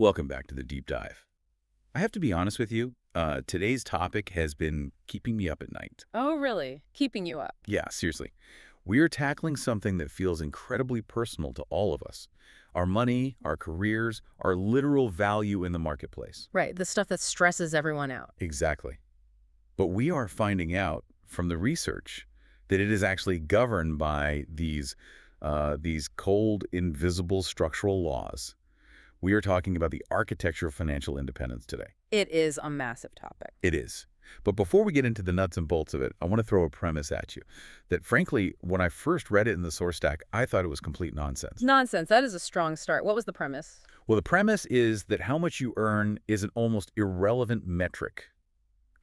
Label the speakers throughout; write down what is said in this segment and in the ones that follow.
Speaker 1: Welcome back to the deep dive. I have to be honest with you, today's topic has been keeping me up at night.
Speaker 2: Oh, really? Keeping you up.
Speaker 1: Yeah, seriously. We are tackling something that feels incredibly personal to all of us. Our money, our careers, our literal value in the marketplace.
Speaker 2: Right, the stuff that stresses everyone out.
Speaker 1: Exactly. But we are finding out from the research that it is actually governed by these cold, invisible structural laws. We are talking about the architecture of financial independence today.
Speaker 2: It is a massive topic.
Speaker 1: It is. But before we get into the nuts and bolts of it, I want to throw a premise at you that, frankly, when I first read it in the source stack, I thought it was complete nonsense.
Speaker 2: Nonsense. That is a strong start. What was the premise?
Speaker 1: Well, the premise is that how much you earn is an almost irrelevant metric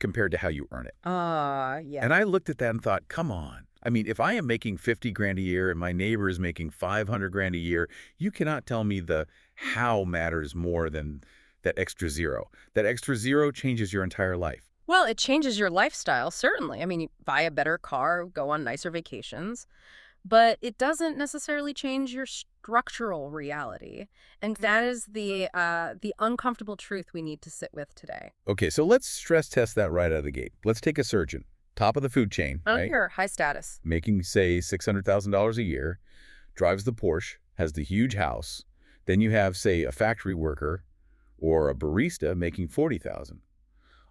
Speaker 1: compared to how you earn it.
Speaker 2: Yeah.
Speaker 1: And I looked at that and thought, come on. I mean, if I am making 50 grand a year and my neighbor is making 500 grand a year, you cannot tell me the how matters more than that extra zero. That extra zero changes your entire life.
Speaker 2: Well, it changes your lifestyle, certainly. I mean, you buy a better car, go on nicer vacations, but it doesn't necessarily change your structural reality. And that is the uncomfortable truth we need to sit with today.
Speaker 1: Okay, so let's stress test that right out of the gate. Let's take a surgeon, top of the food chain,
Speaker 2: Oh,
Speaker 1: right?
Speaker 2: here, high status.
Speaker 1: Making, say, $600,000 a year, drives the Porsche, has the huge house. Then you have, say, a factory worker or a barista making $40,000.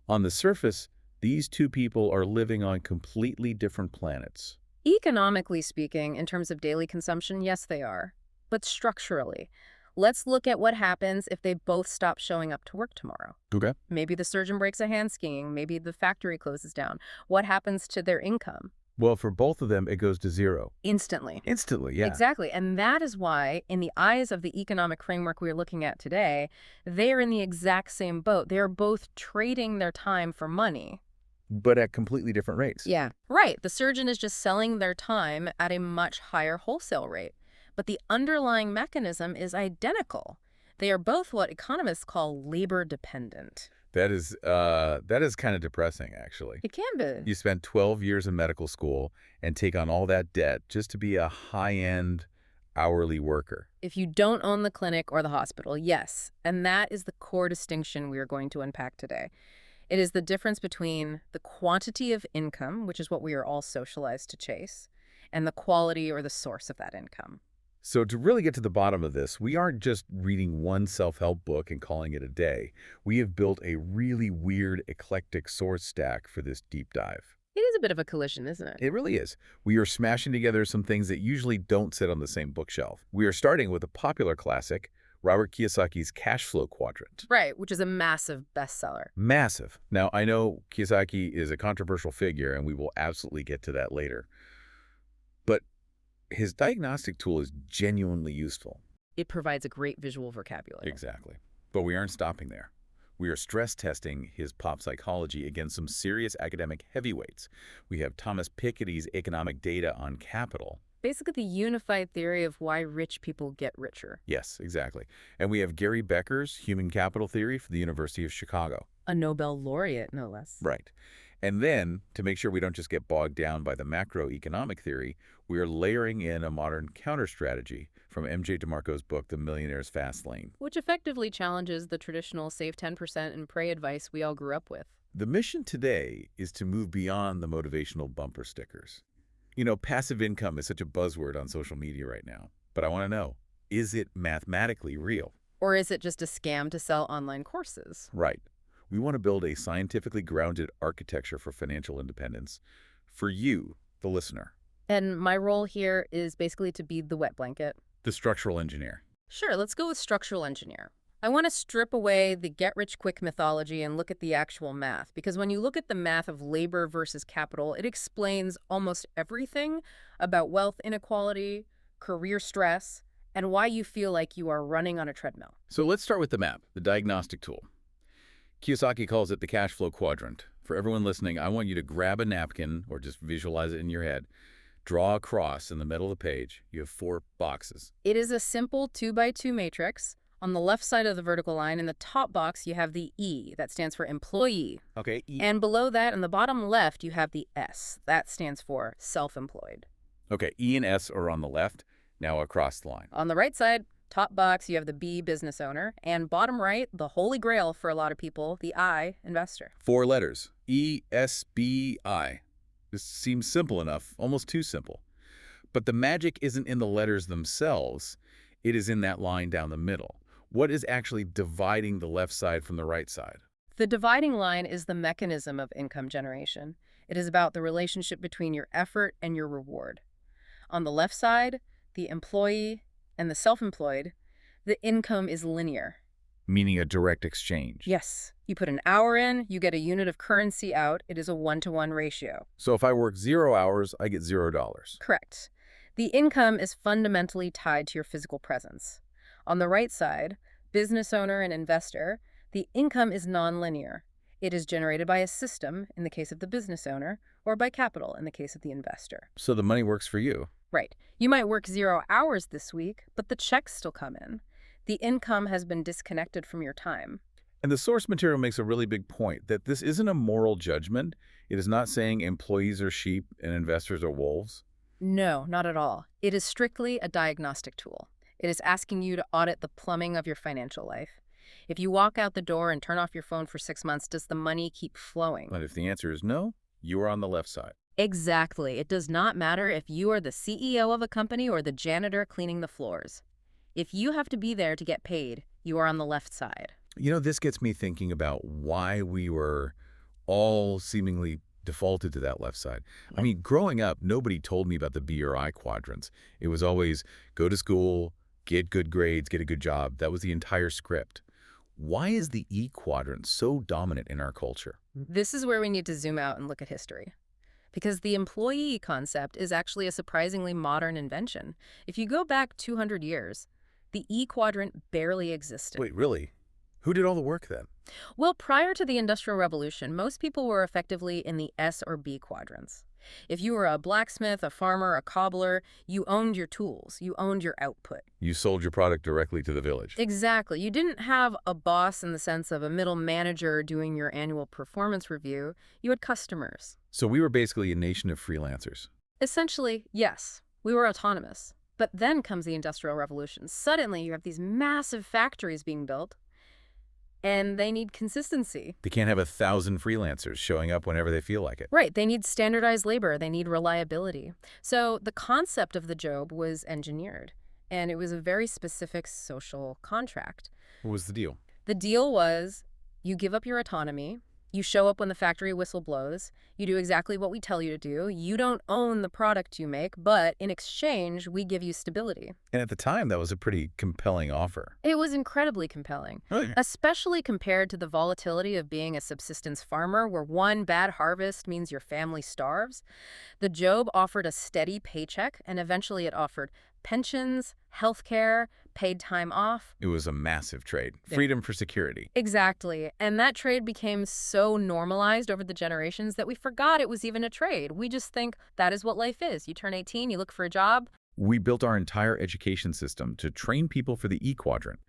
Speaker 1: On the surface, these two people are living on completely different planets.
Speaker 2: Economically speaking, in terms of daily consumption, yes, they are. But structurally, let's look at what happens if they both stop showing up to work tomorrow.
Speaker 1: Okay.
Speaker 2: Maybe the surgeon breaks a hand skiing. Maybe the factory closes down. What happens to their income?
Speaker 1: Well, for both of them, it goes to zero.
Speaker 2: Instantly.
Speaker 1: Instantly, yeah.
Speaker 2: Exactly. And that is why, in the eyes of the economic framework we're looking at today, they are in the exact same boat. They are both trading their time for money.
Speaker 1: But at completely different rates.
Speaker 2: Yeah. Right. The surgeon is just selling their time at a much higher wholesale rate. But the underlying mechanism is identical. They are both what economists call labor dependent.
Speaker 1: That is kind of depressing, actually.
Speaker 2: It can be.
Speaker 1: You spend 12 years in medical school and take on all that debt just to be a high-end hourly worker.
Speaker 2: If you don't own the clinic or the hospital, yes. And that is the core distinction we are going to unpack today. It is the difference between the quantity of income, which is what we are all socialized to chase, and the quality or the source of that income.
Speaker 1: So to really get to the bottom of this, we aren't just reading one self-help book and calling it a day. We have built a really weird, eclectic source stack for this deep dive.
Speaker 2: It is a bit of a collision, isn't it?
Speaker 1: It really is. We are smashing together some things that usually don't sit on the same bookshelf. We are starting with a popular classic, Robert Kiyosaki's Cashflow Quadrant.
Speaker 2: Right, which is a massive bestseller.
Speaker 1: Massive. Now, I know Kiyosaki is a controversial figure, and we will absolutely get to that later. But his diagnostic tool is genuinely useful.
Speaker 2: It provides a great visual vocabulary.
Speaker 1: Exactly. But we aren't stopping there. We are stress testing his pop psychology against some serious academic heavyweights. We have Thomas Piketty's economic data on capital.
Speaker 2: Basically the unified theory of why rich people get richer.
Speaker 1: Yes, exactly. And we have Gary Becker's human capital theory from the University of Chicago.
Speaker 2: A Nobel laureate, no less.
Speaker 1: Right. And then, to make sure we don't just get bogged down by the macroeconomic theory, we are layering in a modern counter-strategy from M.J. DeMarco's book, The Millionaire's Fast Lane.
Speaker 2: Which effectively challenges the traditional save 10% and pray advice we all grew up with.
Speaker 1: The mission today is to move beyond the motivational bumper stickers. You know, passive income is such a buzzword on social media right now. But I want to know, is it mathematically real?
Speaker 2: Or is it just a scam to sell online courses?
Speaker 1: Right. We want to build a scientifically grounded architecture for financial independence for you, the listener.
Speaker 2: And my role here is basically to be the wet blanket.
Speaker 1: The structural engineer.
Speaker 2: Sure, let's go with structural engineer. I want to strip away the get-rich-quick mythology and look at the actual math, because when you look at the math of labor versus capital, it explains almost everything about wealth inequality, career stress, and why you feel like you are running on a treadmill.
Speaker 1: So let's start with the map, the diagnostic tool. Kiyosaki calls it the Cashflow Quadrant. For everyone listening, I want you to grab a napkin or just visualize it in your head. Draw a cross in the middle of the page. You have 4 boxes.
Speaker 2: It is a simple 2x2 matrix. On the left side of the vertical line, in the top box, you have the E. That stands for employee.
Speaker 1: Okay.
Speaker 2: And below that, in the bottom left, you have the S. That stands for self-employed.
Speaker 1: Okay, E and S are on the left. Now across the line.
Speaker 2: On the right side, Top box, you have the B, business owner, and bottom right, the holy grail for a lot of people, the I, investor.
Speaker 1: 4 letters. ESBI. This seems simple enough, almost too simple. But the magic isn't in the letters themselves. It is in that line down the middle. What is actually dividing the left side from the right side?
Speaker 2: The dividing line is the mechanism of income generation. It is about the relationship between your effort and your reward. On the left side, the employee and the self-employed, the income is linear.
Speaker 1: Meaning a direct exchange.
Speaker 2: Yes, you put an hour in, you get a unit of currency out. It is a 1-to-1 ratio.
Speaker 1: So if I work 0 hours, I get $0.
Speaker 2: Correct. The income is fundamentally tied to your physical presence. On the right side, business owner and investor, the income is nonlinear. It is generated by a system, in the case of the business owner, or by capital, in the case of the investor.
Speaker 1: So the money works for you.
Speaker 2: Right. You might work 0 hours this week, but the checks still come in. The income has been disconnected from your time.
Speaker 1: And the source material makes a really big point that this isn't a moral judgment. It is not saying employees are sheep and investors are wolves.
Speaker 2: No, not at all. It is strictly a diagnostic tool. It is asking you to audit the plumbing of your financial life. If you walk out the door and turn off your phone for 6 months, does the money keep flowing?
Speaker 1: But if the answer is no, you are on the left side.
Speaker 2: Exactly. It does not matter if you are the CEO of a company or the janitor cleaning the floors. If you have to be there to get paid, you are on the left side.
Speaker 1: You know, this gets me thinking about why we were all seemingly defaulted to that left side. I mean, growing up, nobody told me about the B or I quadrants. It was always go to school, get good grades, get a good job. That was the entire script. Why is the E quadrant so dominant in our culture?
Speaker 2: This is where we need to zoom out and look at history. Because the employee concept is actually a surprisingly modern invention. If you go back 200 years, the E quadrant barely existed.
Speaker 1: Wait, really? Who did all the work then?
Speaker 2: Well, prior to the Industrial Revolution, most people were effectively in the S or B quadrants. If you were a blacksmith, a farmer, a cobbler, you owned your tools, you owned your output.
Speaker 1: You sold your product directly to the village.
Speaker 2: Exactly. You didn't have a boss in the sense of a middle manager doing your annual performance review. You had customers.
Speaker 1: So we were basically a nation of freelancers.
Speaker 2: Essentially, yes, we were autonomous. But then comes the Industrial Revolution. Suddenly, you have these massive factories being built, and they need consistency.
Speaker 1: They can't have 1,000 freelancers showing up whenever they feel like it.
Speaker 2: Right. They need standardized labor. They need reliability. So the concept of the job was engineered, and it was a very specific social contract.
Speaker 1: What was the deal?
Speaker 2: The deal was you give up your autonomy. You show up when the factory whistle blows. You do exactly what we tell you to do. You don't own the product you make, but in exchange, we give you stability.
Speaker 1: And at the time, that was a pretty compelling offer.
Speaker 2: It was incredibly compelling,
Speaker 1: Really?
Speaker 2: especially compared to the volatility of being a subsistence farmer where one bad harvest means your family starves. The job offered a steady paycheck, and eventually it offered pensions, health care, paid time off.
Speaker 1: It was a massive trade. Freedom for security.
Speaker 2: Exactly. And that trade became so normalized over the generations that we forgot it was even a trade. We just think that is what life is. You turn 18, you look for a job.
Speaker 1: We built our entire education system to train people for the E quadrant.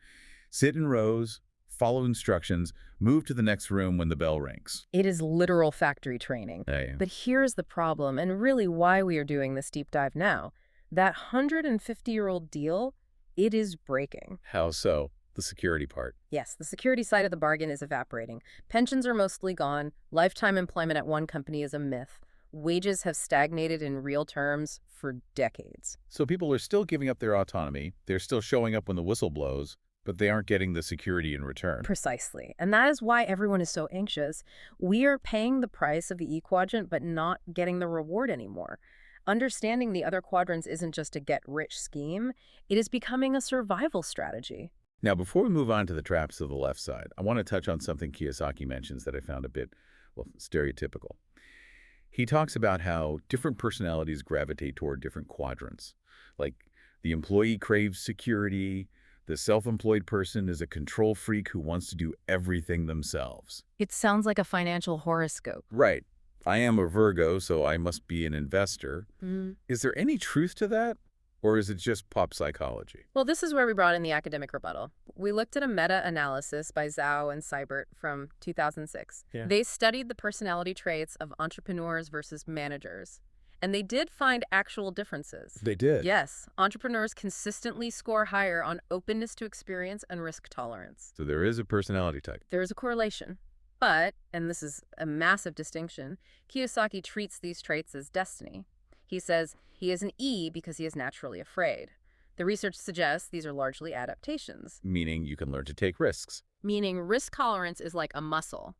Speaker 1: Sit in rows, follow instructions, move to the next room when the bell rings.
Speaker 2: It is literal factory training.
Speaker 1: Hey.
Speaker 2: But here's the problem, and really why we are doing this deep dive now. That 150-year-old deal, it is breaking.
Speaker 1: How so? The security part.
Speaker 2: Yes, the security side of the bargain is evaporating. Pensions are mostly gone. Lifetime employment at one company is a myth. Wages have stagnated in real terms for decades.
Speaker 1: So people are still giving up their autonomy. They're still showing up when the whistle blows, but they aren't getting the security in return.
Speaker 2: Precisely. And that is why everyone is so anxious. We are paying the price of the E quadrant, but not getting the reward anymore. Understanding the other quadrants isn't just a get-rich scheme. It is becoming a survival strategy.
Speaker 1: Now, before we move on to the traps of the left side, I want to touch on something Kiyosaki mentions that I found a bit, well, stereotypical. He talks about how different personalities gravitate toward different quadrants. Like, the employee craves security, the self-employed person is a control freak who wants to do everything themselves.
Speaker 2: It sounds like a financial horoscope.
Speaker 1: Right. I am a Virgo, so I must be an investor. Is there any truth to that? Or is it just pop psychology?
Speaker 2: Well, this is where we brought in the academic rebuttal. We looked at a meta-analysis by Zhao and Seibert from 2006.
Speaker 3: Yeah.
Speaker 2: They studied the personality traits of entrepreneurs versus managers. And they did find actual differences.
Speaker 1: They did.
Speaker 2: Yes, entrepreneurs consistently score higher on openness to experience and risk tolerance.
Speaker 1: So there is a personality type.
Speaker 2: There is a correlation. But, and this is a massive distinction, Kiyosaki treats these traits as destiny. He says he is an E because he is naturally afraid. The research suggests these are largely adaptations.
Speaker 1: Meaning you can learn to take risks.
Speaker 2: Meaning risk tolerance is like a muscle.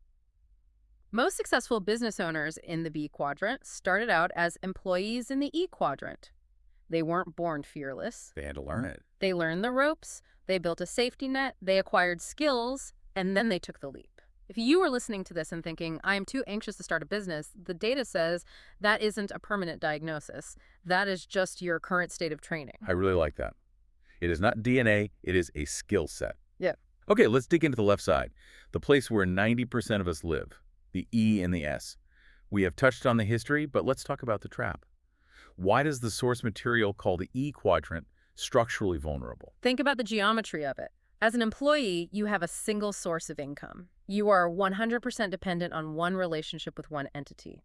Speaker 2: Most successful business owners in the B quadrant started out as employees in the E quadrant. They weren't born fearless.
Speaker 1: They had to learn it.
Speaker 2: They learned the ropes, they built a safety net, they acquired skills, and then they took the leap. If you are listening to this and thinking, I am too anxious to start a business, the data says that isn't a permanent diagnosis. That is just your current state of training.
Speaker 1: I really like that. It is not DNA, it is a skill set.
Speaker 2: Yeah.
Speaker 1: Okay, let's dig into the left side, the place where 90% of us live, the E and the S. We have touched on the history, but let's talk about the trap. Why does the source material called the E quadrant structurally vulnerable?
Speaker 2: Think about the geometry of it. As an employee, you have a single source of income. You are 100% dependent on one relationship with one entity.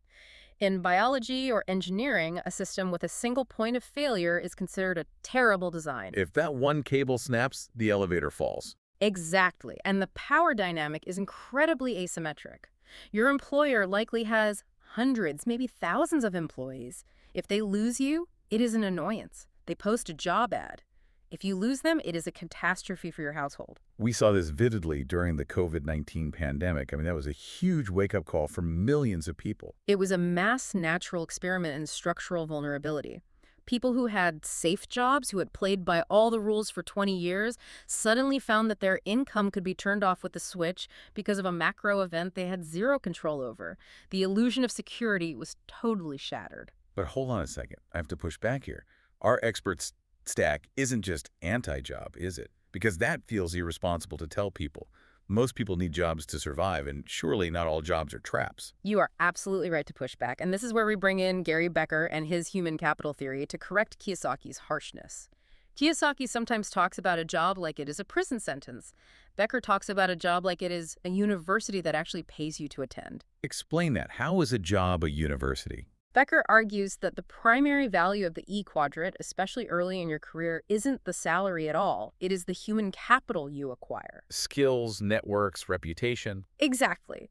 Speaker 2: In biology or engineering, a system with a single point of failure is considered a terrible design.
Speaker 1: If that one cable snaps, the elevator falls.
Speaker 2: Exactly. And the power dynamic is incredibly asymmetric. Your employer likely has hundreds, maybe thousands of employees. If they lose you, it is an annoyance. They post a job ad. If you lose them, it is a catastrophe for your household.
Speaker 1: We saw this vividly during the COVID-19 pandemic. I mean, that was a huge wake-up call for millions of people.
Speaker 2: It was a mass natural experiment in structural vulnerability. People who had safe jobs, who had played by all the rules for 20 years, suddenly found that their income could be turned off with a switch because of a macro event they had zero control over. The illusion of security was totally shattered.
Speaker 1: But hold on a second. I have to push back here. Our experts stack isn't just anti-job, is it? Because that feels irresponsible to tell people. Most people need jobs to survive, and surely not all jobs are traps.
Speaker 2: You are absolutely right to push back, and this is where we bring in Gary Becker and his human capital theory to correct Kiyosaki's harshness. Kiyosaki sometimes talks about a job like it is a prison sentence. Becker talks about a job like it is a university that actually pays you to attend.
Speaker 1: Explain that. How is a job a university?
Speaker 2: Becker argues that the primary value of the E quadrant, especially early in your career, isn't the salary at all. It is the human capital you acquire.
Speaker 1: Skills, networks, reputation.
Speaker 2: Exactly.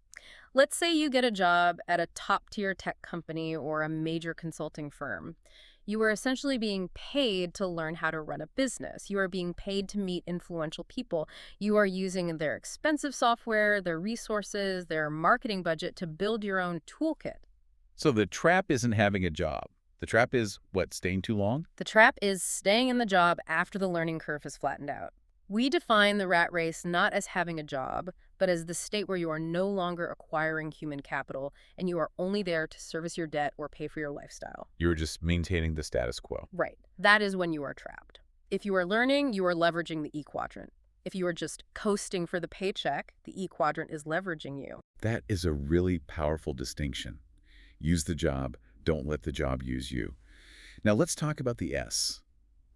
Speaker 2: Let's say you get a job at a top-tier tech company or a major consulting firm. You are essentially being paid to learn how to run a business. You are being paid to meet influential people. You are using their expensive software, their resources, their marketing budget to build your own toolkit.
Speaker 1: So the trap isn't having a job. The trap is, what, staying too long?
Speaker 2: The trap is staying in the job after the learning curve has flattened out. We define the rat race not as having a job, but as the state where you are no longer acquiring human capital and you are only there to service your debt or pay for your lifestyle.
Speaker 1: You're just maintaining the status quo.
Speaker 2: Right. That is when you are trapped. If you are learning, you are leveraging the E quadrant. If you are just coasting for the paycheck, the E quadrant is leveraging you.
Speaker 1: That is a really powerful distinction. Use the job, don't let the job use you. Now let's talk about the S,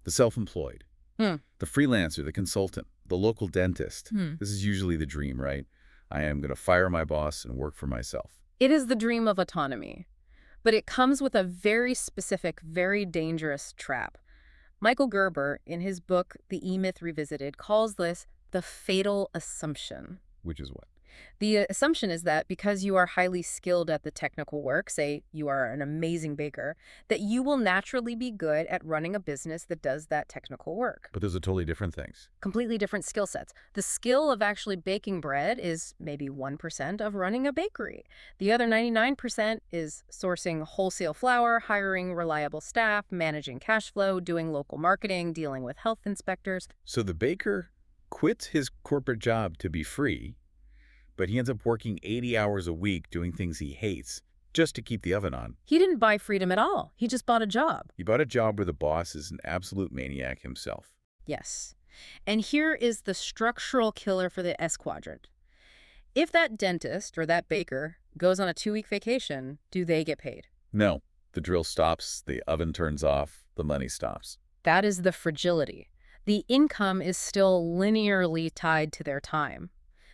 Speaker 1: the self-employed, the freelancer, the consultant, the local dentist. This is usually the dream, right? I am going to fire my boss and work for myself.
Speaker 2: It is the dream of autonomy, but it comes with a very specific, very dangerous trap. Michael Gerber, in his book, The E-Myth Revisited, calls this the fatal assumption.
Speaker 1: Which is what?
Speaker 2: The assumption is that because you are highly skilled at the technical work, say you are an amazing baker, that you will naturally be good at running a business that does that technical work.
Speaker 1: But those are totally different things.
Speaker 2: Completely different skill sets. The skill of actually baking bread is maybe 1% of running a bakery. The other 99% is sourcing wholesale flour, hiring reliable staff, managing cash flow, doing local marketing, dealing with health inspectors.
Speaker 1: So the baker quits his corporate job to be free, but he ends up working 80 hours a week doing things he hates just to keep the oven on.
Speaker 2: He didn't buy freedom at all. He just bought a job.
Speaker 1: He bought a job where the boss is an absolute maniac himself.
Speaker 2: Yes. And here is the structural killer for the S quadrant. If that dentist or that baker goes on a 2-week vacation, do they get paid?
Speaker 1: No. The drill stops, the oven turns off, the money stops.
Speaker 2: That is the fragility. The income is still linearly tied to their time.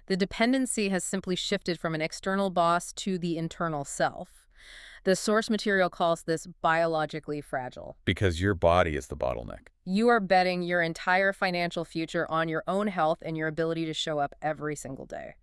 Speaker 2: The dependency has simply shifted from an external boss to the internal self. The source material calls this biologically fragile.
Speaker 1: Because your body is the bottleneck.
Speaker 2: You are betting your entire financial future on your own health and your ability to show up every single day.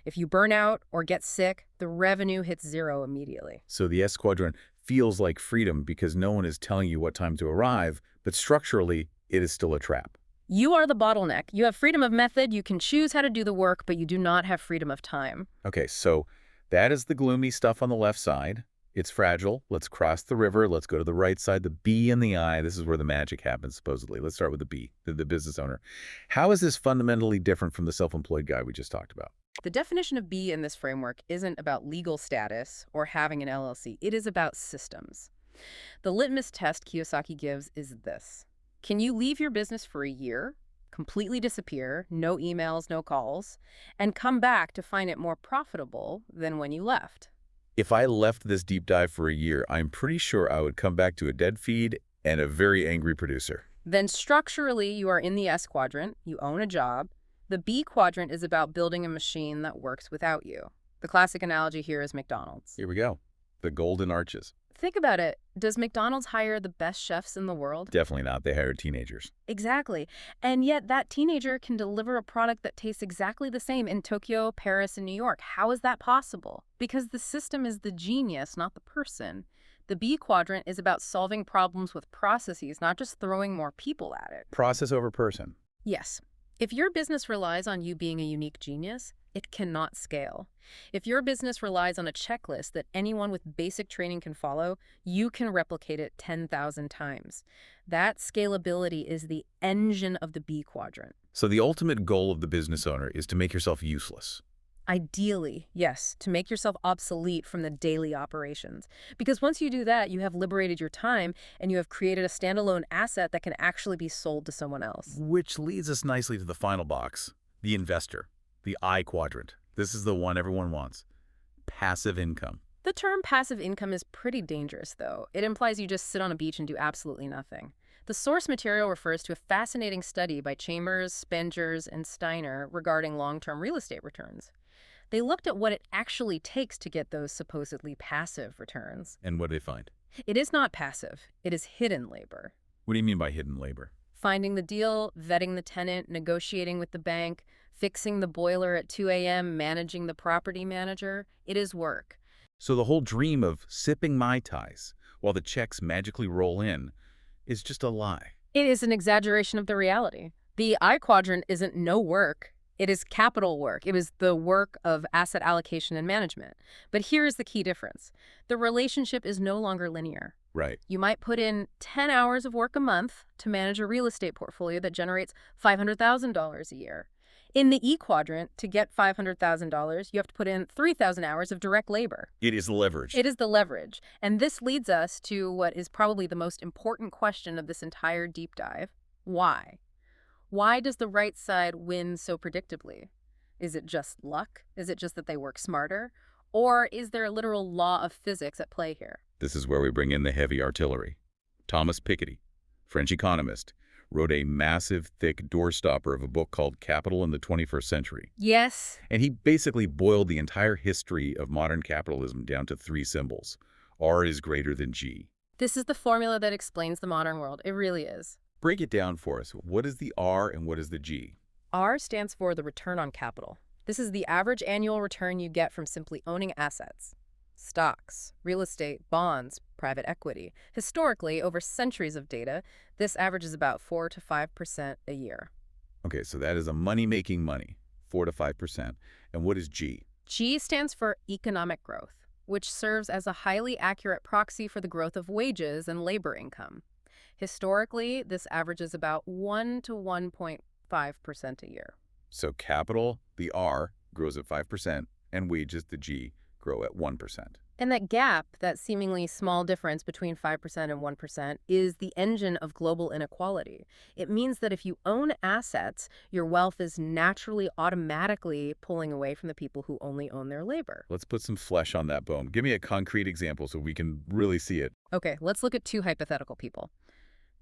Speaker 2: If you burn out or get sick, the revenue hits zero immediately.
Speaker 1: So the S quadrant feels like freedom because no one is telling you what time to arrive, but structurally, it is still a trap.
Speaker 2: You are the bottleneck. You have freedom of method, you can choose how to do the work, but you do not have freedom of time.
Speaker 1: Okay, so that is the gloomy stuff on the left side. It's fragile. Let's cross the river. Let's go to the right side, the B and the I. This is where the magic happens, supposedly. Let's start with the B, the business owner. How is this fundamentally different from the self-employed guy we just talked about?
Speaker 2: The definition of B in this framework isn't about legal status or having an LLC. It is about systems. The litmus test Kiyosaki gives is this. Can you leave your business for a year, completely disappear, no emails, no calls, and come back to find it more profitable than when you left?
Speaker 1: If I left this deep dive for a year, I'm pretty sure I would come back to a dead feed and a very angry producer.
Speaker 2: Then structurally, you are in the S quadrant, you own a job. The B quadrant is about building a machine that works without you. The classic analogy here is McDonald's.
Speaker 1: Here we go. The golden arches.
Speaker 2: Think about it. Does McDonald's hire the best chefs in the world?
Speaker 1: Definitely not. They hired teenagers.
Speaker 2: Exactly. And yet that teenager can deliver a product that tastes exactly the same in Tokyo, Paris, and New York. How is that possible? Because the system is the genius, not the person. The B quadrant is about solving problems with processes, not just throwing more people at it.
Speaker 1: Process over person.
Speaker 2: Yes. If your business relies on you being a unique genius, it cannot scale. If your business relies on a checklist that anyone with basic training can follow, you can replicate it 10,000 times. That scalability is the engine of the B quadrant.
Speaker 1: So the ultimate goal of the business owner is to make yourself useless.
Speaker 2: Ideally, yes, to make yourself obsolete from the daily operations. Because once you do that, you have liberated your time and you have created a standalone asset that can actually be sold to someone else.
Speaker 1: Which leads us nicely to the final box, the investor, the I quadrant. This is the one everyone wants. Passive income.
Speaker 2: The term passive income is pretty dangerous, though. It implies you just sit on a beach and do absolutely nothing. The source material refers to a fascinating study by Chambers, Spengers, and Steiner regarding long-term real estate returns. They looked at what it actually takes to get those supposedly passive returns.
Speaker 1: And what did they find?
Speaker 2: It is not passive. It is hidden labor.
Speaker 1: What do you mean by hidden labor?
Speaker 2: Finding the deal, vetting the tenant, negotiating with the bank, fixing the boiler at 2 a.m., managing the property manager. It is work.
Speaker 1: So the whole dream of sipping Mai Tais while the checks magically roll in is just a lie.
Speaker 2: It is an exaggeration of the reality. The I quadrant isn't no work. It is capital work. It is the work of asset allocation and management. But here is the key difference. The relationship is no longer linear.
Speaker 1: Right.
Speaker 2: You might put in 10 hours of work a month to manage a real estate portfolio that generates $500,000 a year. In the E quadrant, to get $500,000, you have to put in 3,000 hours of direct labor.
Speaker 1: It is leverage.
Speaker 2: It is the leverage. And this leads us to what is probably the most important question of this entire deep dive. Why? Why does the right side win so predictably? Is it just luck? Is it just that they work smarter? Or is there a literal law of physics at play here?
Speaker 1: This is where we bring in the heavy artillery. Thomas Piketty, French economist, wrote a massive, thick doorstopper of a book called Capital in the 21st Century.
Speaker 2: Yes.
Speaker 1: And he basically boiled the entire history of modern capitalism down to 3 symbols. R is greater than G.
Speaker 2: This is the formula that explains the modern world. It really is.
Speaker 1: Break it down for us. What is the R and what is the G?
Speaker 2: R stands for the return on capital. This is the average annual return you get from simply owning assets. Stocks, real estate, bonds, private equity. Historically, over centuries of data, this averages about 4 to 5% a year.
Speaker 1: Okay, so that is a money-making money, 4 to 5%. And what is G?
Speaker 2: G stands for economic growth, which serves as a highly accurate proxy for the growth of wages and labor income. Historically, this averages about 1 to 1.5% a year.
Speaker 1: So capital, the R, grows at 5%, and wages, the G, grow at 1%.
Speaker 2: And that gap, that seemingly small difference between 5% and 1%, is the engine of global inequality. It means that if you own assets, your wealth is naturally automatically pulling away from the people who only own their labor.
Speaker 1: Let's put some flesh on that bone. Give me a concrete example so we can really see it.
Speaker 2: Okay, let's look at 2 hypothetical people.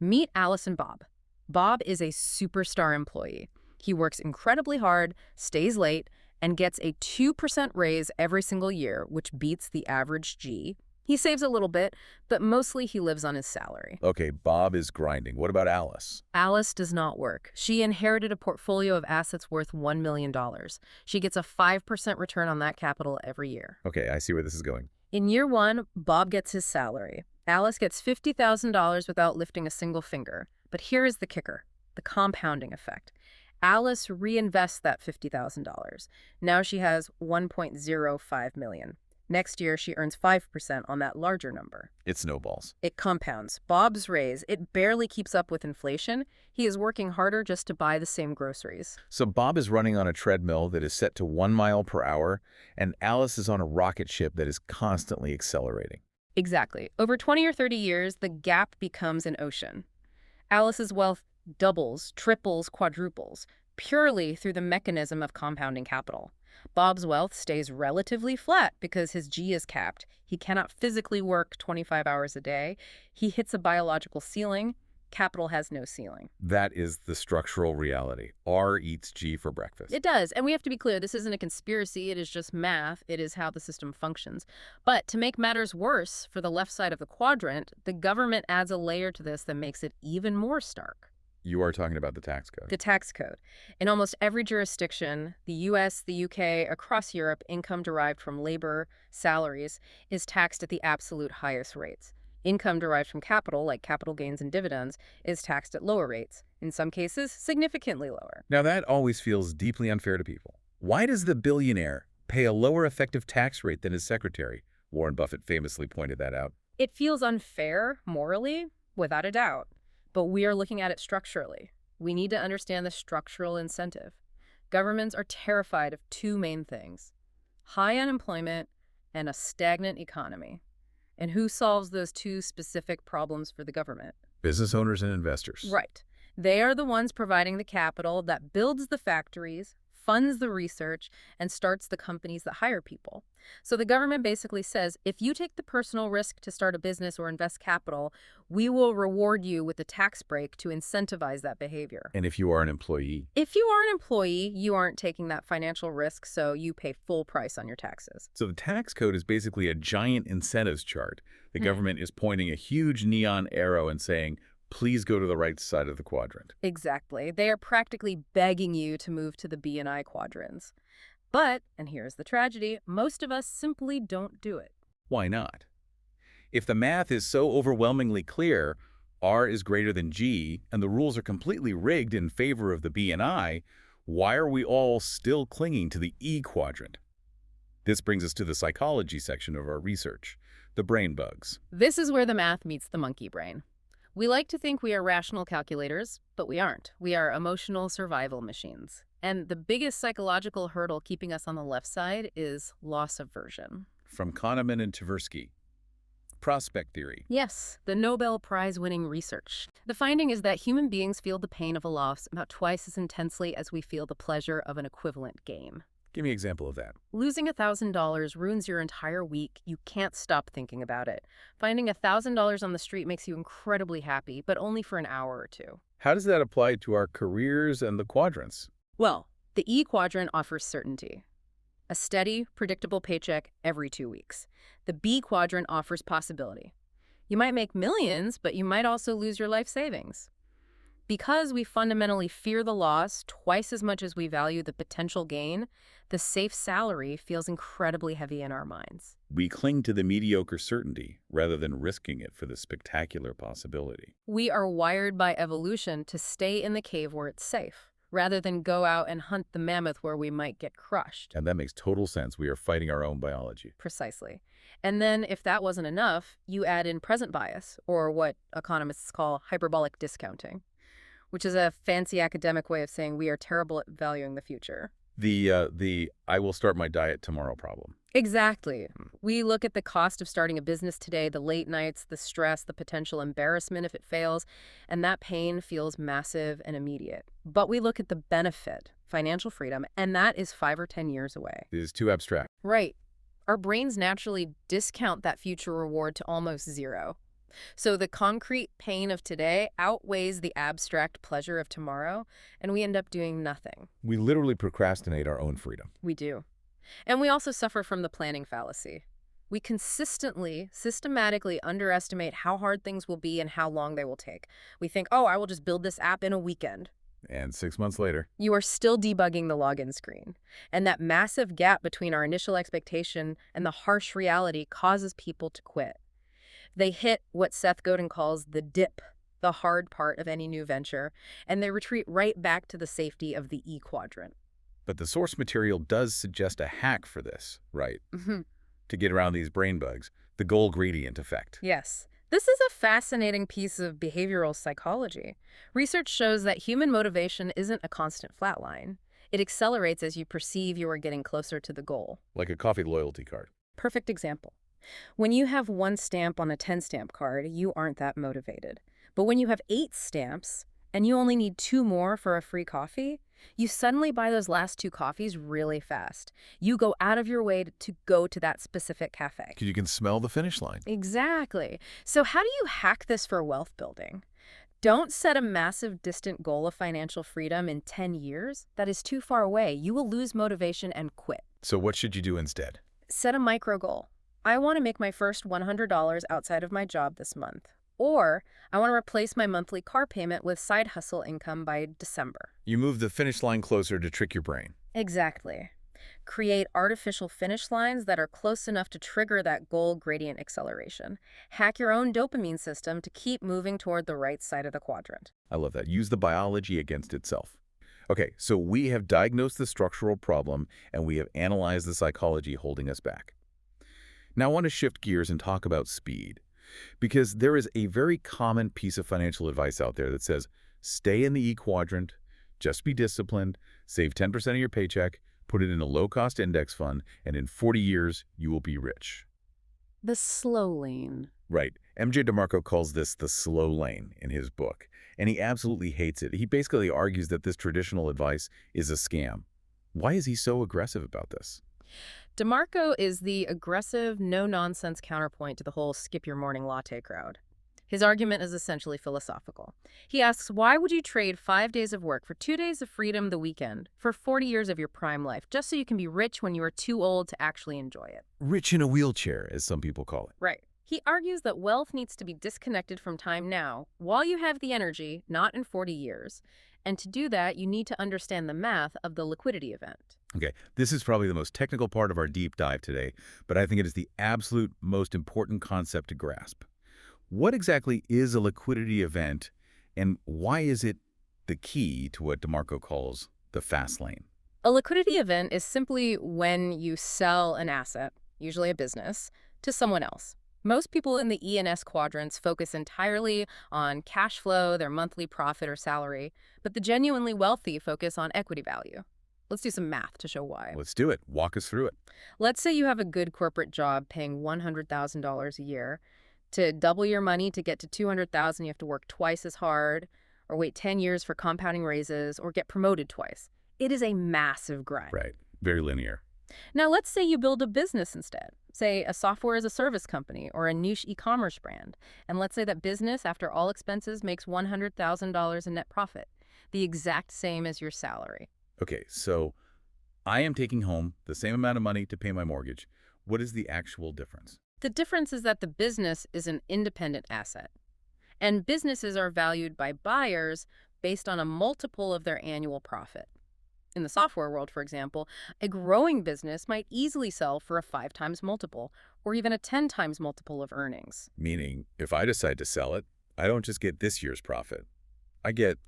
Speaker 2: Meet Alice and Bob. Bob is a superstar employee. He works incredibly hard, stays late, and gets a 2% raise every single year, which beats the average G. He saves a little bit, but mostly he lives on his salary.
Speaker 1: Okay, Bob is grinding. What about Alice?
Speaker 2: Alice does not work. She inherited a portfolio of assets worth $1 million. She gets a 5% return on that capital every year.
Speaker 1: Okay, I see where this is going.
Speaker 2: In year one, Bob gets his salary. Alice gets $50,000 without lifting a single finger. But here is the kicker, the compounding effect. Alice reinvests that $50,000. Now she has $1.05 million. Next year, she earns 5% on that larger number.
Speaker 1: It snowballs.
Speaker 2: It compounds. Bob's raise, it barely keeps up with inflation. He is working harder just to buy the same groceries.
Speaker 1: So Bob is running on a treadmill that is set to 1 mile per hour, and Alice is on a rocket ship that is constantly accelerating.
Speaker 2: Exactly. Over 20 or 30 years, the gap becomes an ocean. Alice's wealth doubles, triples, quadruples, purely through the mechanism of compounding capital. Bob's wealth stays relatively flat because his G is capped. He cannot physically work 25 hours a day. He hits a biological ceiling. Capital has no ceiling.
Speaker 1: That is the structural reality. R eats G for breakfast.
Speaker 2: It does, and we have to be clear, this isn't a conspiracy, it is just math, it is how the system functions. But to make matters worse, for the left side of the quadrant, the government adds a layer to this that makes it even more stark.
Speaker 1: You are talking about the tax code.
Speaker 2: The tax code. In almost every jurisdiction, the US, the UK, across Europe, income derived from labor, salaries, is taxed at the absolute highest rates. Income derived from capital, like capital gains and dividends, is taxed at lower rates, in some cases significantly lower.
Speaker 1: Now that always feels deeply unfair to people. Why does the billionaire pay a lower effective tax rate than his secretary? Warren Buffett famously pointed that out.
Speaker 2: It feels unfair, morally, without a doubt. But we are looking at it structurally. We need to understand the structural incentive. Governments are terrified of two main things: high unemployment and a stagnant economy. And who solves those two specific problems for the government?
Speaker 1: Business owners and investors.
Speaker 2: Right. They are the ones providing the capital that builds the factories, funds the research, and starts the companies that hire people. So the government basically says, if you take the personal risk to start a business or invest capital, we will reward you with a tax break to incentivize that behavior.
Speaker 1: And if you are an employee?
Speaker 2: If you are an employee, you aren't taking that financial risk, so you pay full price on your taxes.
Speaker 1: So the tax code is basically a giant incentives chart. The government is pointing a huge neon arrow and saying, please go to the right side of the quadrant.
Speaker 2: Exactly. They are practically begging you to move to the B and I quadrants. But, and here's the tragedy, most of us simply don't do it.
Speaker 1: Why not? If the math is so overwhelmingly clear, R is greater than G, and the rules are completely rigged in favor of the B and I, why are we all still clinging to the E quadrant? This brings us to the psychology section of our research, the brain bugs.
Speaker 2: This is where the math meets the monkey brain. We like to think we are rational calculators, but we aren't. We are emotional survival machines. And the biggest psychological hurdle keeping us on the left side is loss aversion.
Speaker 1: From Kahneman and Tversky. Prospect theory.
Speaker 2: Yes, the Nobel Prize-winning research. The finding is that human beings feel the pain of a loss about twice as intensely as we feel the pleasure of an equivalent game.
Speaker 1: Give me an example of that.
Speaker 2: Losing $1,000 ruins your entire week. You can't stop thinking about it. Finding $1,000 on the street makes you incredibly happy, but only for an hour or two.
Speaker 1: How does that apply to our careers and the quadrants?
Speaker 2: Well, the E quadrant offers certainty. A steady, predictable paycheck every 2 weeks. The B quadrant offers possibility. You might make millions, but you might also lose your life savings. Because we fundamentally fear the loss twice as much as we value the potential gain, the safe salary feels incredibly heavy in our minds.
Speaker 1: We cling to the mediocre certainty rather than risking it for the spectacular possibility.
Speaker 2: We are wired by evolution to stay in the cave where it's safe, rather than go out and hunt the mammoth where we might get crushed.
Speaker 1: And that makes total sense. We are fighting our own biology.
Speaker 2: Precisely. And then, if that wasn't enough, you add in present bias, or what economists call hyperbolic discounting, which is a fancy academic way of saying we are terrible at valuing the future.
Speaker 1: The I will start my diet tomorrow problem.
Speaker 2: Exactly. We look at the cost of starting a business today, the late nights, the stress, the potential embarrassment if it fails, and that pain feels massive and immediate. But we look at the benefit, financial freedom, and that is 5 or 10 years away.
Speaker 1: It is too abstract.
Speaker 2: Right. Our brains naturally discount that future reward to almost zero. So the concrete pain of today outweighs the abstract pleasure of tomorrow, and we end up doing nothing.
Speaker 1: We literally procrastinate our own freedom.
Speaker 2: We do. And we also suffer from the planning fallacy. We consistently, systematically underestimate how hard things will be and how long they will take. We think, oh, I will just build this app in a weekend.
Speaker 1: And 6 months later,
Speaker 2: You are still debugging the login screen. And that massive gap between our initial expectation and the harsh reality causes people to quit. They hit what Seth Godin calls the dip, the hard part of any new venture, and they retreat right back to the safety of the E quadrant.
Speaker 1: but the source material does suggest a hack for this, right?
Speaker 2: Mhm.
Speaker 1: To get around these brain bugs, the goal gradient effect.
Speaker 2: Yes. This is a fascinating piece of behavioral psychology. Research shows that human motivation isn't a constant flat line. It accelerates as you perceive you are getting closer to the goal.
Speaker 1: Like a coffee loyalty card.
Speaker 2: Perfect example. When you have one stamp on a 10-stamp card, you aren't that motivated. But when you have 8 stamps and you only need 2 more for a free coffee, you suddenly buy those last 2 coffees really fast. You go out of your way to go to that specific cafe.
Speaker 1: Because you can smell the finish line.
Speaker 2: Exactly. So how do you hack this for wealth building? Don't set a massive distant goal of financial freedom in 10 years. That is too far away. You will lose motivation and quit.
Speaker 1: So what should you do instead?
Speaker 2: Set a micro goal. I want to make my first $100 outside of my job this month. Or I want to replace my monthly car payment with side hustle income by December.
Speaker 1: You move the finish line closer to trick your brain.
Speaker 2: Exactly. Create artificial finish lines that are close enough to trigger that goal gradient acceleration. Hack your own dopamine system to keep moving toward the right side of the quadrant.
Speaker 1: I love that. Use the biology against itself. Okay, so we have diagnosed the structural problem and we have analyzed the psychology holding us back. Now I want to shift gears and talk about speed. Because there is a very common piece of financial advice out there that says, stay in the E quadrant, just be disciplined, save 10% of your paycheck, put it in a low-cost index fund, and in 40 years, you will be rich.
Speaker 2: The slow lane.
Speaker 1: Right. MJ DeMarco calls this the slow lane in his book, and he absolutely hates it. He basically argues that this traditional advice is a scam. Why is he so aggressive about this?
Speaker 2: DeMarco is the aggressive, no-nonsense counterpoint to the whole skip-your-morning latte crowd. His argument is essentially philosophical. He asks, why would you trade 5 days of work for 2 days of freedom the weekend for 40 years of your prime life, just so you can be rich when you are too old to actually enjoy it?
Speaker 1: Rich in a wheelchair, as some people call it.
Speaker 2: Right. He argues that wealth needs to be disconnected from time now, while you have the energy, not in 40 years. And to do that, you need to understand the math of the liquidity event.
Speaker 1: Okay, this is probably the most technical part of our deep dive today, but I think it is the absolute most important concept to grasp. What exactly is a liquidity event, and why is it the key to what DeMarco calls the fast lane?
Speaker 2: A liquidity event is simply when you sell an asset, usually a business, to someone else. Most people in the E and S quadrants focus entirely on cash flow, their monthly profit or salary, but the genuinely wealthy focus on equity value. Let's do some math to show why.
Speaker 1: Let's do it. Walk us through it.
Speaker 2: Let's say you have a good corporate job paying $100,000 a year. To double your money to get to $200,000, you have to work twice as hard, or wait 10 years for compounding raises, or get promoted twice. It is a massive grind.
Speaker 1: Right. Very linear.
Speaker 2: Now, let's say you build a business instead. Say a software as a service company or a niche e-commerce brand. And let's say that business, after all expenses, makes $100,000 in net profit, the exact same as your salary.
Speaker 1: Okay, so I am taking home the same amount of money to pay my mortgage. What is the actual difference?
Speaker 2: The difference is that the business is an independent asset. And businesses are valued by buyers based on a multiple of their annual profit. In the software world, for example, a growing business might easily sell for a 5 times multiple or even a 10 times multiple of earnings.
Speaker 1: Meaning, if I decide to sell it, I don't just get this year's profit.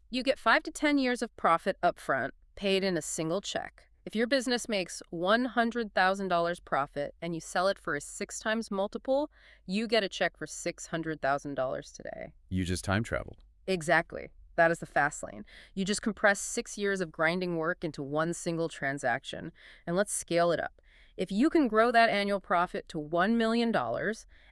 Speaker 2: You get 5 to 10 years of profit upfront, paid in a single check. If your business makes $100,000 profit and you sell it for a 6 times multiple, you get a check for $600,000 today.
Speaker 1: You just time traveled.
Speaker 2: Exactly. That is the fast lane. You just compress 6 years of grinding work into one single transaction. And let's scale it up. If you can grow that annual profit to $1 million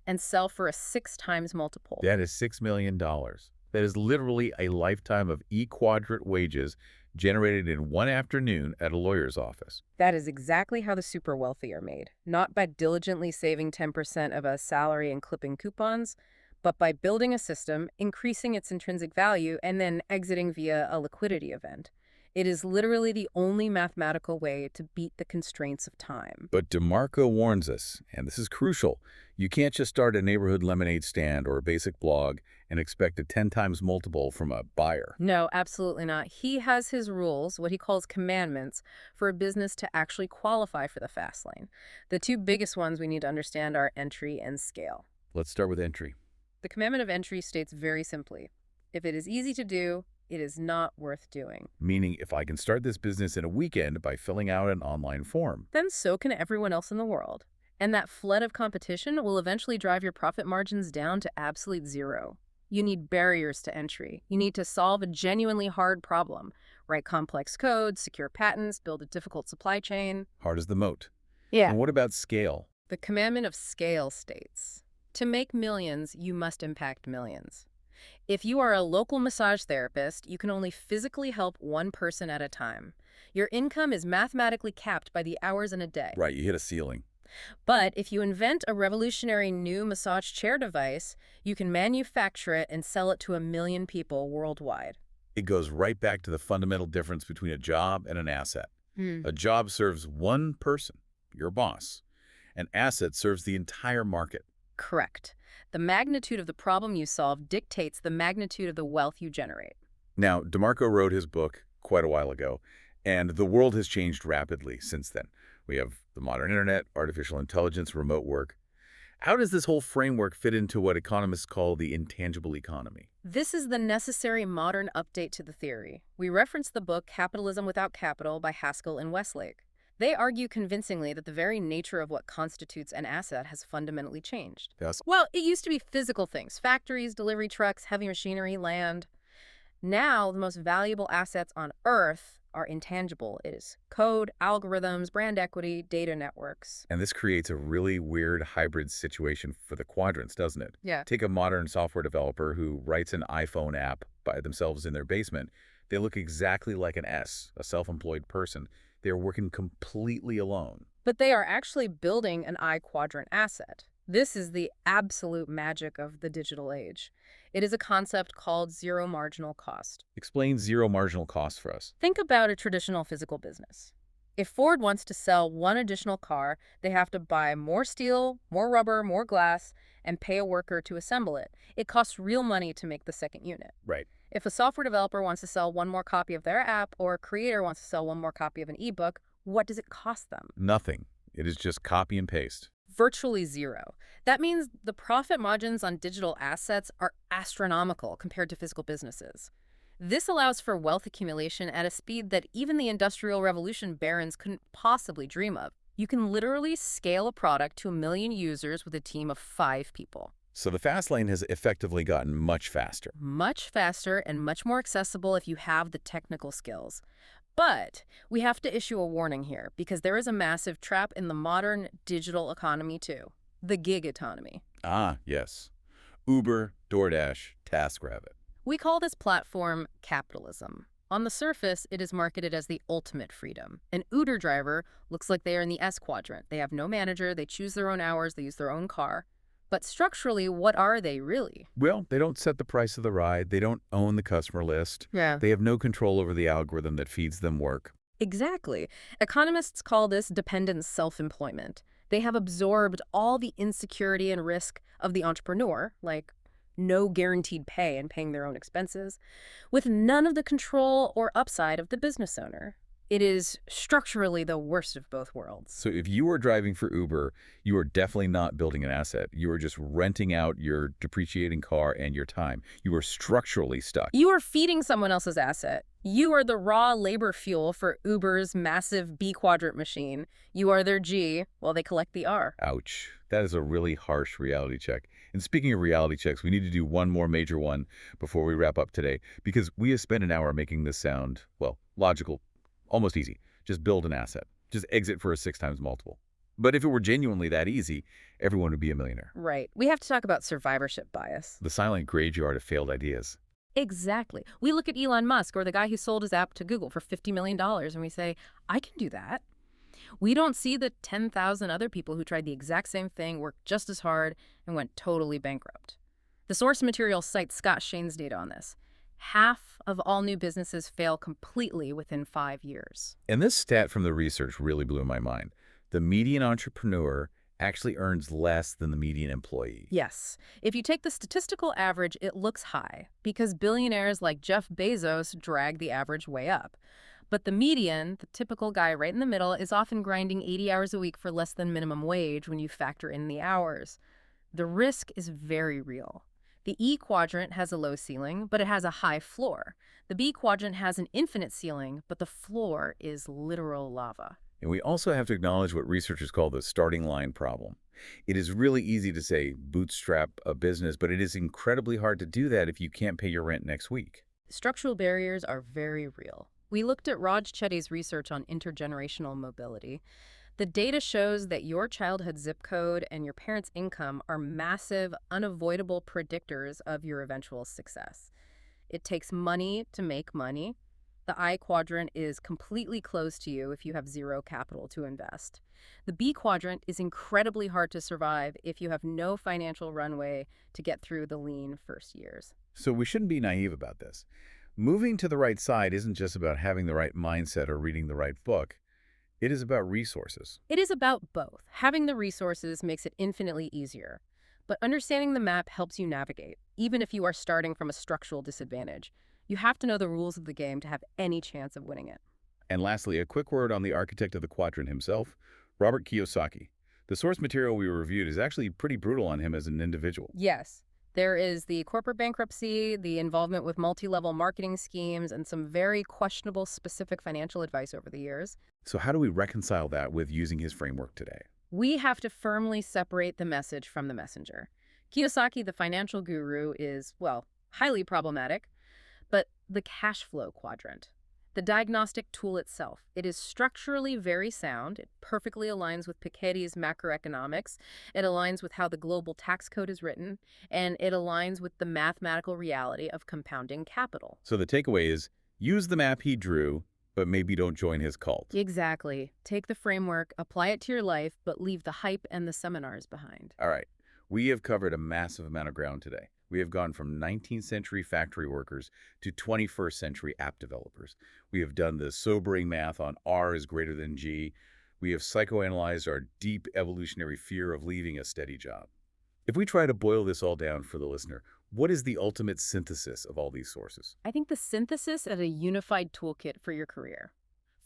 Speaker 2: and sell for a 6 times multiple.
Speaker 1: That is $6 million. That is literally a lifetime of E-quadrant wages generated in one afternoon at a lawyer's office.
Speaker 2: That is exactly how the super wealthy are made. Not by diligently saving 10% of a salary and clipping coupons, but by building a system, increasing its intrinsic value, and then exiting via a liquidity event. It is literally the only mathematical way to beat the constraints of time.
Speaker 1: But DeMarco warns us, and this is crucial, you can't just start a neighborhood lemonade stand or a basic blog and expect a 10 times multiple from a buyer.
Speaker 2: No, absolutely not. He has his rules, what he calls commandments, for a business to actually qualify for the fast lane. The two biggest ones we need to understand are entry and scale.
Speaker 1: Let's start with entry.
Speaker 2: The commandment of entry states very simply, if it is easy to do, it is not worth doing.
Speaker 1: Meaning, if I can start this business in a weekend by filling out an online form.
Speaker 2: Then so can everyone else in the world. And that flood of competition will eventually drive your profit margins down to absolute zero. You need barriers to entry. You need to solve a genuinely hard problem, write complex code, secure patents, build a difficult supply chain.
Speaker 1: Hard as the moat.
Speaker 2: Yeah.
Speaker 1: And what about scale?
Speaker 2: The commandment of scale states, to make millions, you must impact millions. If you are a local massage therapist, you can only physically help one person at a time. Your income is mathematically capped by the hours in a day.
Speaker 1: Right, you hit a ceiling.
Speaker 2: But if you invent a revolutionary new massage chair device, you can manufacture it and sell it to 1 million people worldwide.
Speaker 1: It goes right back to the fundamental difference between a job and an asset.
Speaker 2: Hmm.
Speaker 1: A job serves one person, your boss. An asset serves the entire market.
Speaker 2: Correct. The magnitude of the problem you solve dictates the magnitude of the wealth you generate.
Speaker 1: Now, DeMarco wrote his book quite a while ago, and the world has changed rapidly since then. We have the modern internet, artificial intelligence, remote work. How does this whole framework fit into what economists call the intangible economy?
Speaker 2: This is the necessary modern update to the theory. We reference the book Capitalism Without Capital by Haskell and Westlake. They argue convincingly that the very nature of what constitutes an asset has fundamentally changed.
Speaker 1: Yes.
Speaker 2: Well, it used to be physical things, factories, delivery trucks, heavy machinery, land. Now, the most valuable assets on Earth are intangible. It is code, algorithms, brand equity, data networks.
Speaker 1: And this creates a really weird hybrid situation for the quadrants, doesn't it?
Speaker 2: Yeah.
Speaker 1: Take a modern software developer who writes an iPhone app by themselves in their basement. They look exactly like an S, a self-employed person. They're working completely alone.
Speaker 2: But they are actually building an I-quadrant asset. This is the absolute magic of the digital age. It is a concept called zero marginal cost.
Speaker 1: Explain zero marginal cost for us.
Speaker 2: Think about a traditional physical business. If Ford wants to sell one additional car, they have to buy more steel, more rubber, more glass, and pay a worker to assemble it. It costs real money to make the second unit.
Speaker 1: Right.
Speaker 2: If a software developer wants to sell one more copy of their app or a creator wants to sell one more copy of an ebook, what does it cost them?
Speaker 1: Nothing. It is just copy and paste.
Speaker 2: Virtually zero. That means the profit margins on digital assets are astronomical compared to physical businesses. This allows for wealth accumulation at a speed that even the Industrial Revolution barons couldn't possibly dream of. You can literally scale a product to 1 million users with a team of 5 people.
Speaker 1: So the fast lane has effectively gotten much faster.
Speaker 2: Much faster and much more accessible if you have the technical skills. But we have to issue a warning here because there is a massive trap in the modern digital economy too. The gig economy.
Speaker 1: Ah, yes. Uber, DoorDash, TaskRabbit.
Speaker 2: We call this platform capitalism. On the surface, it is marketed as the ultimate freedom. An Uber driver looks like they are in the S quadrant. They have no manager, they choose their own hours, they use their own car. But structurally, what are they really?
Speaker 1: Well, they don't set the price of the ride. They don't own the customer list.
Speaker 2: Yeah.
Speaker 1: They have no control over the algorithm that feeds them work.
Speaker 2: Exactly. Economists call this dependent self-employment. They have absorbed all the insecurity and risk of the entrepreneur, like no guaranteed pay and paying their own expenses, with none of the control or upside of the business owner. It is structurally the worst of both worlds.
Speaker 1: So if you are driving for Uber, you are definitely not building an asset. You are just renting out your depreciating car and your time. You are structurally stuck.
Speaker 2: You are feeding someone else's asset. You are the raw labor fuel for Uber's massive B quadrant machine. You are their G while they collect the R.
Speaker 1: Ouch. That is a really harsh reality check. And speaking of reality checks, we need to do one more major one before we wrap up today, because we have spent an hour making this sound, well, logical. Almost easy. Just build an asset. Just exit for a 6 times multiple. But if it were genuinely that easy, everyone would be a millionaire.
Speaker 2: Right. We have to talk about survivorship bias.
Speaker 1: The silent graveyard of failed ideas.
Speaker 2: Exactly. We look at Elon Musk or the guy who sold his app to Google for $50 million and we say, I can do that. We don't see the 10,000 other people who tried the exact same thing, worked just as hard, and went totally bankrupt. The source material cites Scott Shane's data on this. Half of all new businesses fail completely within 5 years.
Speaker 1: And this stat from the research really blew my mind. The median entrepreneur actually earns less than the median employee.
Speaker 2: Yes, if you take the statistical average, it looks high because billionaires like Jeff Bezos drag the average way up. But the median, the typical guy right in the middle, is often grinding 80 hours a week for less than minimum wage when you factor in the hours. The risk is very real. The E quadrant has a low ceiling, but it has a high floor. The B quadrant has an infinite ceiling, but the floor is literal lava.
Speaker 1: And we also have to acknowledge what researchers call the starting line problem. It is really easy to say bootstrap a business, but it is incredibly hard to do that if you can't pay your rent next week.
Speaker 2: Structural barriers are very real. We looked at Raj Chetty's research on intergenerational mobility. The data shows that your childhood zip code and your parents' income are massive, unavoidable predictors of your eventual success. It takes money to make money. The I quadrant is completely closed to you if you have zero capital to invest. The B quadrant is incredibly hard to survive if you have no financial runway to get through the lean first years.
Speaker 1: So we shouldn't be naive about this. Moving to the right side isn't just about having the right mindset or reading the right book. It is about resources.
Speaker 2: It is about both. Having the resources makes it infinitely easier, but understanding the map helps you navigate, even if you are starting from a structural disadvantage. You have to know the rules of the game to have any chance of winning it.
Speaker 1: And lastly, a quick word on the architect of the quadrant himself, Robert Kiyosaki. The source material we reviewed is actually pretty brutal on him as an individual.
Speaker 2: Yes, there is the corporate bankruptcy, the involvement with multi-level marketing schemes, and some very questionable specific financial advice over the years.
Speaker 1: So how do we reconcile that with using his framework today?
Speaker 2: We have to firmly separate the message from the messenger. Kiyosaki, the financial guru, is, well, highly problematic. But the cash flow quadrant, the diagnostic tool itself, it is structurally very sound. It perfectly aligns with Piketty's macroeconomics. It aligns with how the global tax code is written, and it aligns with the mathematical reality of compounding capital.
Speaker 1: So the takeaway is, use the map he drew, but maybe don't join his cult.
Speaker 2: Exactly. Take the framework, apply it to your life, but leave the hype and the seminars behind.
Speaker 1: All right, we have covered a massive amount of ground today. We have gone from 19th century factory workers to 21st century app developers. We have done the sobering math on R is greater than G. We have psychoanalyzed our deep evolutionary fear of leaving a steady job. If we try to boil this all down for the listener, what is the ultimate synthesis of all these sources?
Speaker 2: I think the synthesis is a unified toolkit for your career.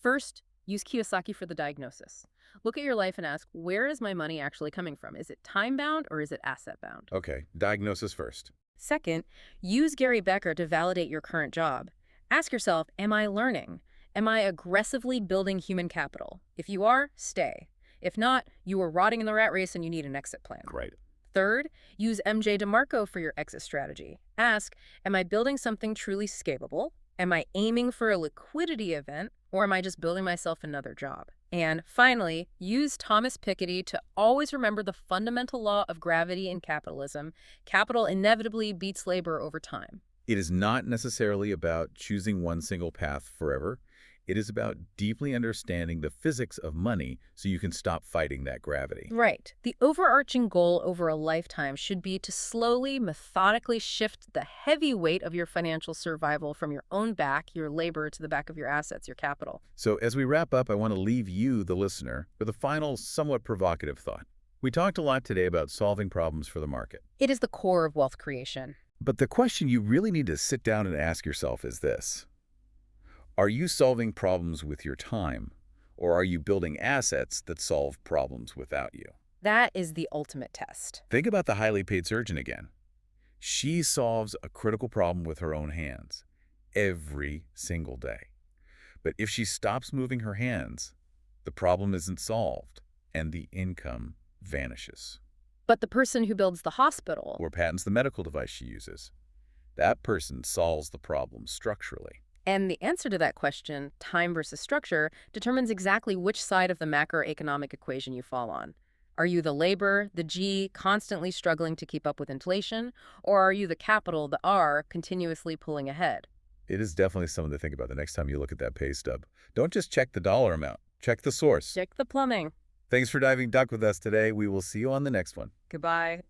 Speaker 2: First, use Kiyosaki for the diagnosis. Look at your life and ask, where is my money actually coming from? Is it time-bound or is it asset-bound?
Speaker 1: Okay, diagnosis first.
Speaker 2: Second, use Gary Becker to validate your current job. Ask yourself, am I learning? Am I aggressively building human capital? If you are, stay. If not, you are rotting in the rat race and you need an exit plan.
Speaker 1: Great.
Speaker 2: Third, use MJ DeMarco for your exit strategy. Ask, am I building something truly scalable? Am I aiming for a liquidity event? Or am I just building myself another job? And finally, use Thomas Piketty to always remember the fundamental law of gravity in capitalism. Capital inevitably beats labor over time.
Speaker 1: It is not necessarily about choosing one single path forever. It is about deeply understanding the physics of money so you can stop fighting that gravity.
Speaker 2: Right. The overarching goal over a lifetime should be to slowly, methodically shift the heavy weight of your financial survival from your own back, your labor, to the back of your assets, your capital.
Speaker 1: So as we wrap up, I want to leave you, the listener, with a final, somewhat provocative thought. We talked a lot today about solving problems for the market.
Speaker 2: It is the core of wealth creation.
Speaker 1: But the question you really need to sit down and ask yourself is this. Are you solving problems with your time, or are you building assets that solve problems without you?
Speaker 2: That is the ultimate test.
Speaker 1: Think about the highly paid surgeon again. She solves a critical problem with her own hands every single day. But if she stops moving her hands, the problem isn't solved, and the income vanishes.
Speaker 2: But the person who builds the hospital
Speaker 1: Or patents the medical device she uses. That person solves the problem structurally.
Speaker 2: and the answer to that question, time versus structure, determines exactly which side of the macroeconomic equation you fall on. Are you the labor, the G, constantly struggling to keep up with inflation, or are you the capital, the R, continuously pulling ahead?
Speaker 1: It is definitely something to think about the next time you look at that pay stub. Don't just check the dollar amount. Check the source.
Speaker 2: Check the plumbing.
Speaker 1: Thanks for diving duck with us today. We will see you on the next one.
Speaker 2: Goodbye.